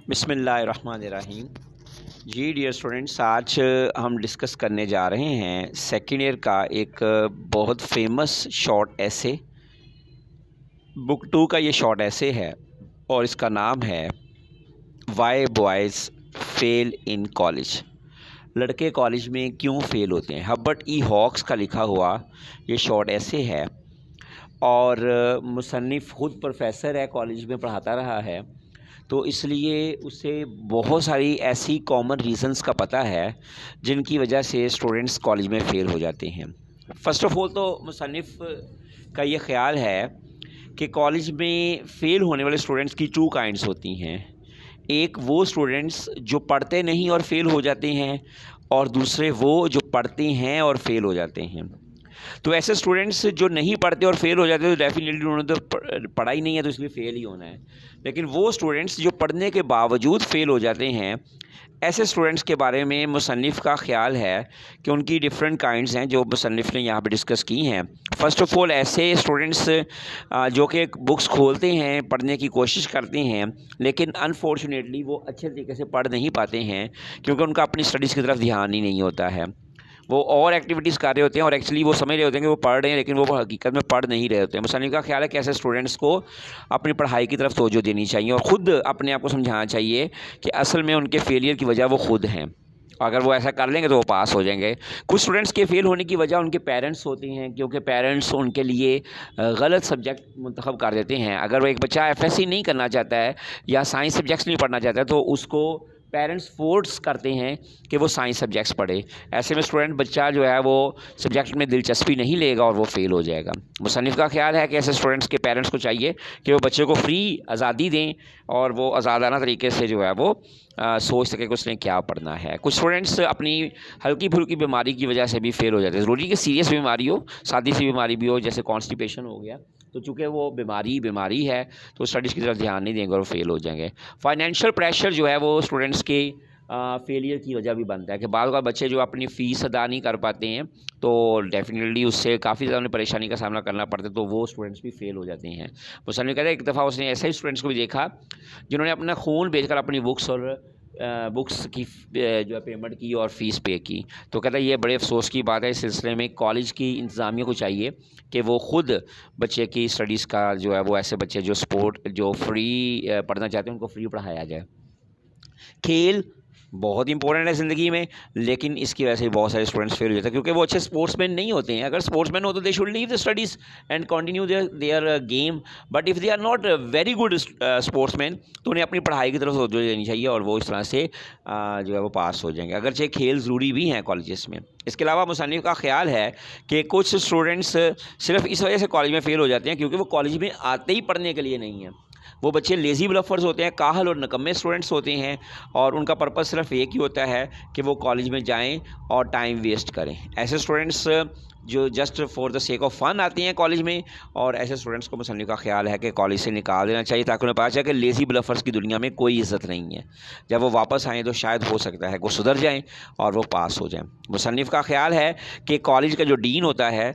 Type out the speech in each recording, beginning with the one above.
बिस्मिल्लाहिर्रहमानिर्रहीम। जी dear students, आज हम डिस्कस करने जा रहे हैं सेकेंड ईयर का एक बहुत फेमस शॉर्ट ऐसे। बुक 2 का ये शॉर्ट ऐसे है और इसका नाम है why boys fail in college. लड़के कॉलेज में क्यों फ़ेल होते हैं। हर्बर्ट ई हॉक्स का लिखा हुआ ये शॉर्ट ऐसे है और मुसन्निफ़ ख़ुद प्रोफेसर है, कॉलेज में पढ़ाता रहा है, तो इसलिए उसे बहुत सारी ऐसी कॉमन रीज़न्स का पता है जिनकी वजह से स्टूडेंट्स कॉलेज में फ़ेल हो जाते हैं। फ़र्स्ट ऑफ़ ऑल तो मुसन्निफ़ का ये ख़्याल है कि कॉलेज में फ़ेल होने वाले स्टूडेंट्स की 2 काइंड्स होती हैं। एक वो स्टूडेंट्स जो पढ़ते नहीं और फ़ेल हो जाते हैं, और दूसरे वो जो पढ़ते हैं और फ़ेल हो जाते हैं। तो ऐसे स्टूडेंट्स जो नहीं पढ़ते और फेल हो जाते हैं तो डेफिनेटली उन्होंने तो पढ़ा ही नहीं है, तो इसलिए फ़ेल ही होना है। लेकिन वो स्टूडेंट्स जो पढ़ने के बावजूद फ़ेल हो जाते हैं, ऐसे स्टूडेंट्स के बारे में मुसन्निफ़ का ख़्याल है कि उनकी डिफरेंट काइंड्स हैं जो मुसन्निफ़ ने यहाँ पे डिस्कस की हैं। फ़र्स्ट ऑफ़ ऑल ऐसे स्टूडेंट्स जो कि बुक्स खोलते हैं, पढ़ने की कोशिश करते हैं, लेकिन अनफॉर्चुनेटली वो अच्छे तरीके से पढ़ नहीं पाते हैं क्योंकि उनका अपनी स्टडीज़ की तरफ ध्यान ही नहीं होता है। वो और एक्टिविटीज़ कर रहे होते हैं और एक्चुअली वो समझ रहे होते हैं कि वो पढ़ रहे हैं, लेकिन वो हकीकत में पढ़ नहीं रहे होते हैं। मुसन्निफ़ का ख़्याल है कि ऐसे स्टूडेंट्स को अपनी पढ़ाई की तरफ तवज्जो देनी चाहिए और ख़ुद अपने आप को समझाना चाहिए कि असल में उनके फेलियर की वजह वो ख़ुद हैं। अगर वो ऐसा कर लेंगे तो वो पास हो जाएंगे। कुछ स्टूडेंट्स के फ़ेल होने की वजह उनके पेरेंट्स होती हैं, क्योंकि पेरेंट्स उनके लिए गलत सब्जेक्ट मुंतखब कर देते हैं। अगर वो एक बच्चा एफएससी नहीं करना चाहता है या साइंस सब्जेक्ट्स नहीं पढ़ना चाहता है, तो उसको पेरेंट्स फोर्स करते हैं कि वो साइंस सब्जेक्ट्स पढ़े। ऐसे में बच्चा जो है वो सब्जेक्ट में दिलचस्पी नहीं लेगा और वो फ़ेल हो जाएगा। मुसन्निफ़ का ख़्याल है कि ऐसे स्टूडेंट्स के पेरेंट्स को चाहिए कि वो बच्चे को फ्री आज़ादी दें और वो आज़ादाना तरीके से जो है वो सोच सके कि उसने क्या पढ़ना है। कुछ स्टूडेंट्स अपनी हल्की फुल्की बीमारी की वजह से भी फ़ेल हो जाते हैं। ज़रूरी कि सीरियस बीमारी हो, सादी सी बीमारी भी हो, जैसे कॉन्स्टिपेशन हो गया, तो चूँकि वो बीमारी है तो स्टडीज़ की तरफ ध्यान नहीं देंगे और फेल हो जाएंगे। फाइनेंशियल प्रेशर जो है वो स्टूडेंट्स के फेलियर की वजह भी बनता है कि बाद बच्चे जो अपनी फ़ीस अदा नहीं कर पाते हैं, तो डेफिनेटली उससे काफ़ी ज़्यादा परेशानी का सामना करना पड़ता है, तो वो स्टूडेंट्स भी फेल हो जाते हैं। मुसन्निफ़ कहते हैं एक दफ़ा उसने ऐसे ही स्टूडेंट्स को भी देखा जिन्होंने अपना खून बेचकर अपनी बुक्स की जो है पेमेंट की और फ़ीस पे की। तो कहता है ये बड़े अफसोस की बात है। इस सिलसिले में कॉलेज की इंतज़ामिया को चाहिए कि वो ख़ुद बच्चे की स्टडीज़ का जो है वो ऐसे बच्चे जो फ्री पढ़ना चाहते हैं उनको फ्री पढ़ाया जाए। खेल बहुत इंपॉर्टेंट है ज़िंदगी में, लेकिन इसकी वजह से बहुत सारे स्टूडेंट्स फेल हो जाते हैं क्योंकि वो अच्छे स्पोर्ट्समैन नहीं होते हैं। अगर स्पोर्ट्समैन हो तो they should leave the studies and continue their game, but if they are not very good sportsman तो उन्हें अपनी पढ़ाई की तरफ तवज्जो देनी चाहिए और वो इस तरह से जो है वो पास हो जाएंगे। अगरचे खेल ज़रूरी भी हैं कॉलेजेस में। इसके अलावा मुसन्निफ़ का ख़्याल है कि कुछ स्टूडेंट्स सिर्फ इस वजह से कॉलेज में फ़ेल हो जाते हैं क्योंकि वो कॉलेज में आते ही पढ़ने के लिए नहीं है। वो बच्चे लेज़ी ब्लफर्स होते हैं, काहल और निकम्मे स्टूडेंट्स होते हैं और उनका पर्पस सिर्फ एक ही होता है कि वो कॉलेज में जाएं और टाइम वेस्ट करें। ऐसे स्टूडेंट्स जो just for the sake of fun आते हैं कॉलेज में, और ऐसे स्टूडेंट्स को मुसन्निफ़ का ख़्याल है कि कॉलेज से निकाल देना चाहिए ताकि उन्हें पता चले कि लेज़ी ब्लफर्स की दुनिया में कोई इज़्ज़त नहीं है। जब वो वापस आएँ तो शायद हो सकता है वो सुधर जाएँ और वो पास हो जाएँ। मुसन्निफ़ का ख़्याल है कि कॉलेज का जो डीन होता है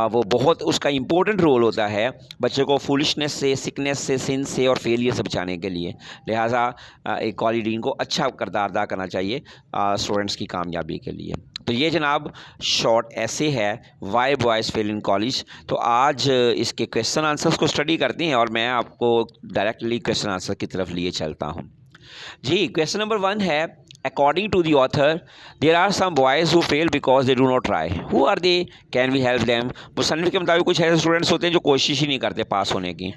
वो बहुत उसका इम्पोर्टेंट रोल होता है बच्चे को फुलिशनेस से, सिकनेस से, सिन से और फेलियर से बचाने के लिए। लिहाजा एक कॉलेज डीन को अच्छा किरदार अदा करना चाहिए स्टूडेंट्स की कामयाबी के लिए। तो ये जनाब शॉर्ट ऐसे है why boys fail in college. तो आज इसके क्वेश्चन आंसर्स को स्टडी करते हैं और मैं आपको डायरेक्टली क्वेश्चन आंसर की तरफ लिए चलता हूँ। जी, क्वेश्चन नंबर 1 है, according to the author there are some boys who fail because they do not try, who are they, can we help them. मुसन्निफ़ के मुताबिक कुछ ऐसे स्टूडेंट्स होते हैं जो कोशिश ही नहीं करते पास होने की,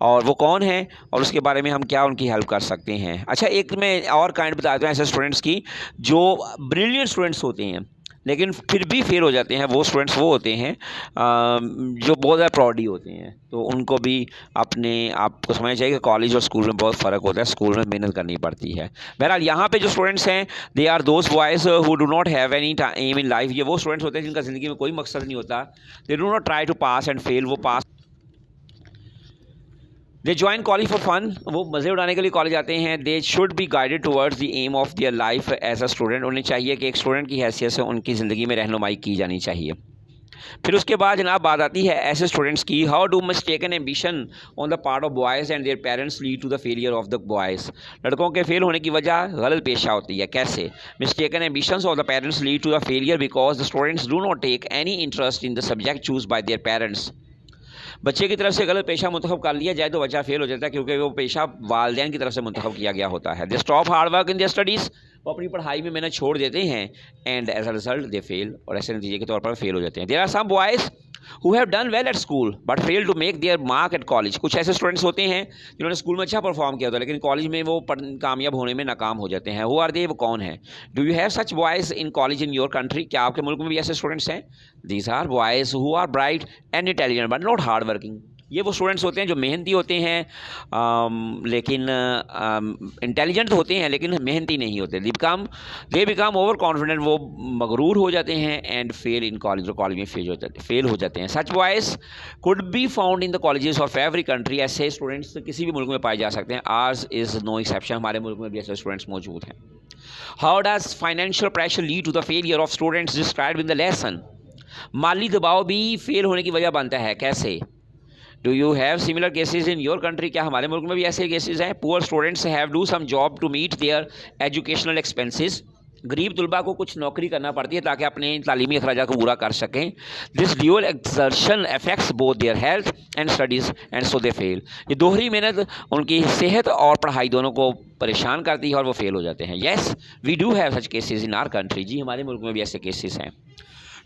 और वो कौन है और उसके बारे में हम क्या उनकी हेल्प कर सकते हैं। अच्छा, एक मैं और काइंड बताता हूँ ऐसे स्टूडेंट्स की जो ब्रिलियंट स्टूडेंट्स होते हैं लेकिन फिर भी फेल हो जाते हैं। वो स्टूडेंट्स वो होते हैं जो बहुत ज़्यादा प्राउडी होते हैं, तो उनको भी अपने आप को समझना चाहिए कि कॉलेज और स्कूल में बहुत फ़र्क होता है। स्कूल में मेहनत करनी पड़ती है। बहरहाल यहाँ पे जो स्टूडेंट्स हैं they are those boys who do not have any aim in life. ये वो स्टूडेंट्स होते हैं जिनका ज़िंदगी में कोई मकसद नहीं होता। They do not try to pass and fail, वो पास। They join college for fun, वो मज़े उड़ाने के लिए कॉलेज आते हैं। They should be guided towards the aim of their life as a student, उन्हें चाहिए कि एक स्टूडेंट की हैसियत से उनकी ज़िंदगी में रहनुमाई की जानी चाहिए। फिर उसके बाद जनाब बात आती है ऐसे स्टूडेंट्स की, how do mistaken ambition on the part of boys and their parents lead to the failure of the boys. लड़कों के फेल होने की वजह गलत पेशा होती है। कैसे? Mistaken ambitions of the parents lead to the failure because the students do not take any interest in the subject choose by their parents. बच्चे की तरफ से गलत पेशा मुंतखब कर लिया जाए तो बच्चा फेल हो जाता है, क्योंकि वो पेशा वालिदैन की तरफ से मुंतखब किया गया होता है। They stop hard work in their studies, वो अपनी पढ़ाई में मेहनत छोड़ देते हैं, and as a result they fail, और ऐसे नतीजे के तौर पर फेल हो जाते हैं। There are some boys who have done well at school but failed to make their mark at college। कुछ ऐसे स्टूडेंट्स होते हैं जिन्होंने स्कूल में अच्छा परफॉर्म किया होता है लेकिन कॉलेज में वो कामयाब होने में नाकाम हो जाते हैं। Who are they? वो कौन है? Do you have such boys in college in your country? क्या आपके मुल्क में भी ऐसे स्टूडेंट्स हैं? These are boys who are bright and intelligent but not hard working। ये वो स्टूडेंट्स होते हैं जो मेहनती होते हैं लेकिन इंटेलिजेंट तो होते हैं लेकिन मेहनती नहीं होते। दे बिकम ओवर कॉन्फिडेंट, वो मगरूर हो जाते हैं, एंड फेल इन कॉलेज, और कॉलेज में फेल हो जाते हैं। Such boys could be found in the colleges of every country. ऐसे स्टूडेंट्स किसी भी मुल्क में पाए जा सकते हैं। आर्स इज़ नो एक्सेप्शन, हमारे मुल्क में भी ऐसे स्टूडेंट्स मौजूद हैं। How does financial pressure lead to the failure of students described in the lesson. माली दबाव भी फेल होने की वजह बनता है। कैसे? Do you have similar cases in your country? क्या हमारे मुल्क में भी ऐसे केसेज हैं? Poor students have do some job to meet their educational expenses. गरीब तलबा को कुछ नौकरी करना पड़ती है ताकि अपने तालीमी अखराजात को पूरा कर सकें। This dual exertion affects both their health and studies and so they fail. ये दोहरी मेहनत उनकी सेहत और पढ़ाई दोनों को परेशान करती है और वो फेल हो जाते हैं। Yes we do have such cases in our country. जी हमारे मुल्क में भी ऐसे केसेस हैं।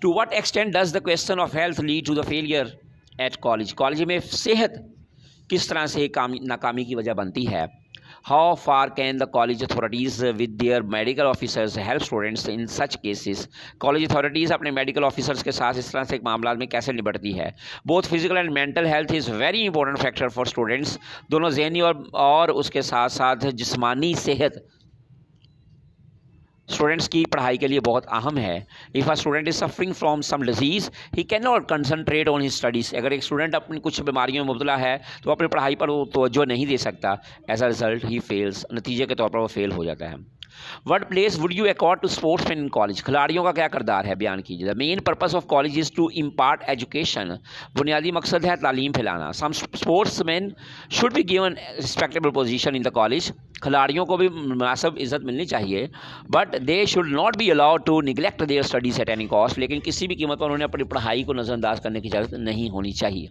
To what extent does the question of health lead to the failure at college. College में सेहत किस तरह से नाकामी की वजह बनती है? How far can the college authorities with their medical officers help students in such cases. College authorities अपने मेडिकल ऑफिसर्स के साथ इस तरह से मामला में कैसे निपटती है? Both physical and mental health is very important factor for students. दोनों जहनी और उसके साथ साथ जिस्मानी सेहत स्टूडेंट्स की पढ़ाई के लिए बहुत अहम है। If a student is suffering from some disease he can not concentrate on his studies. अगर एक स्टूडेंट अपनी कुछ बीमारियों में मुबतला है तो अपनी पढ़ाई पर वो तवज्जो नहीं दे सकता। As a result he fails, नतीजे के तौर पर वो फेल हो जाता है। What place would you accord to sportsman in college. खिलाड़ियों का क्या किरदार है, बयान कीजिए। The main purpose of college is to impart education. बुनियादी मकसद है तालीम फैलाना। Some sportsman should be given respectable position in the college. खिलाड़ियों को भी मुनासिब इज़्ज़त मिलनी चाहिए, but they should not be allowed to neglect their studies at any cost. लेकिन किसी भी कीमत पर उन्हें अपनी पढ़ाई को नज़रअंदाज करने की इजाज़त नहीं होनी चाहिए।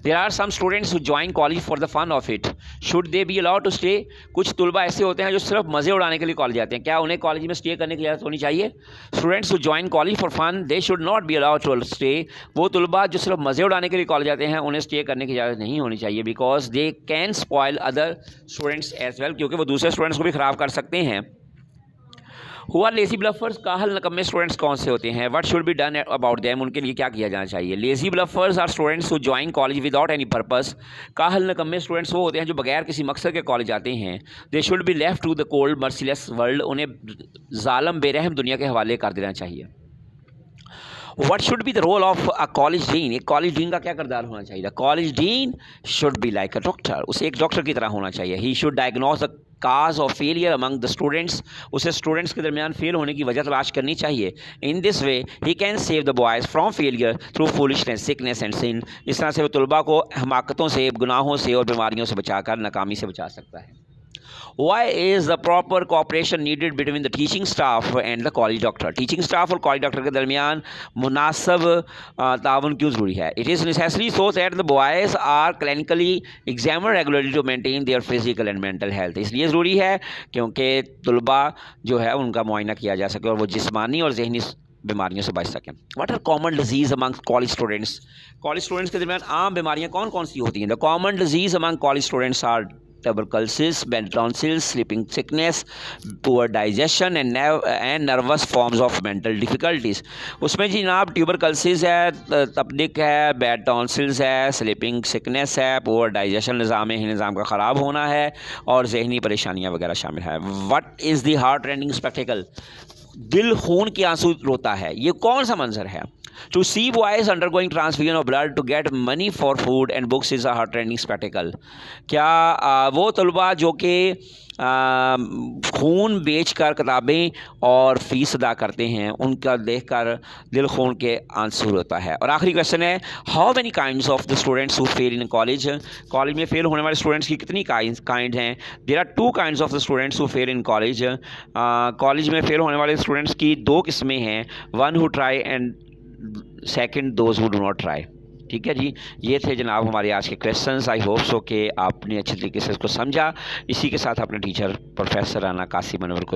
There are some students who join college for the fun of it. Should they be allowed to stay? कुछ तुलबा ऐसे होते हैं जो सिर्फ मज़े उड़ाने के लिए कॉलेज जाते हैं। क्या उन्हें कॉलेज में स्टे करने की इजाज़त होनी चाहिए? Students who join college for fun, they should not be allowed to stay. वो तुलबा जो सिर्फ मज़े उड़ाने के लिए कॉलेज जाते हैं उन्हें स्टे करने की इजाज़त नहीं होनी चाहिए, because they can spoil other students as well, क्योंकि वो दूसरे स्टूडेंट्स को भी ख़राब कर सकते हैं। Who are lazy bluffers? काहल नकम्मे स्टूडेंट्स कौन से होते हैं? What should be done about them? उनके लिए क्या किया जाना चाहिए? Lazy bluffers are students who join college without any purpose. काहल नकम्मे स्टूडेंट्स वो होते हैं जो बगैर किसी मकसद के कॉलेज आते हैं। They should be left to the cold merciless world. उन्हें जालिम बेरहम दुनिया के हवाले कर देना चाहिए। What should be the role of a college dean? एक कॉलेज डीन का क्या किरदार होना चाहिए? College dean should be like a doctor. उसे एक डॉक्टर की तरह होना चाहिए। He should diagnose the cause of failure among the students. उसे स्टूडेंट्स के दरमियान फेल होने की वजह तलाश करनी चाहिए। In this way he can save the boys from failure through foolishness, sickness and sin. इस तरह से वो तलबा को हमाकतों से, गुनाहों से और बीमारियों से बचाकर नाकामी से बचा सकता है। Why is the proper cooperation needed between the teaching staff and the college doctor? Teaching staff और कॉलेज डॉक्टर के दरमियान मुनासब ताउन क्यों ज़रूरी है? It is necessary so that the boys are clinically examined regularly to maintain their physical and mental health. इसलिए ज़रूरी है क्योंकि तलबा जो है उनका मुआयना किया जा सके और वो जिस्मानी और जहनी बीमारियों से बच सकें। What are common disease among college students? College students के दरमियान आम बीमारियाँ कौन कौन सी होती हैं? The common disease among college students are tuberculosis, bad tonsils, sleeping sickness, poor digestion and nervous forms of mental difficulties. उसमें जी जनाब ट्यूबरकल्सिस है, तपदिक है, बैड टॉन्सिल्स है, स्लीपिंग सिकनेस है, पुअर डाइजेशन निज़ाम का ख़राब होना है और जहनी परेशानियाँ वगैरह शामिल है। What is the heart rending spectacled? दिल खून के आंसू रोता है, ये कौन सा मंजर है? To see boys undergoing transfusion of blood to get money for food and books is a heart-rending spectacle. क्या वो तलबा जो कि खून बेचकर किताबें और फीस अदा करते हैं, उनका देखकर दिल खून के आंसू होता है। और आखिरी क्वेश्चन है, how many kinds of the students who fail in college. College में फेल होने वाले स्टूडेंट्स की कितनी काइंड हैं? There are 2 kinds of the students who fail in college. College में फेल होने वाले स्टूडेंट्स की 2 किस्में हैं, one who try and second those who do not try. ठीक है जी, ये थे जनाब हमारे आज के क्वेश्चंस। आई होप सो कि आपने अच्छे तरीके से इसको समझा। इसी के साथ अपने टीचर प्रोफेसर राना कासिम मनवर को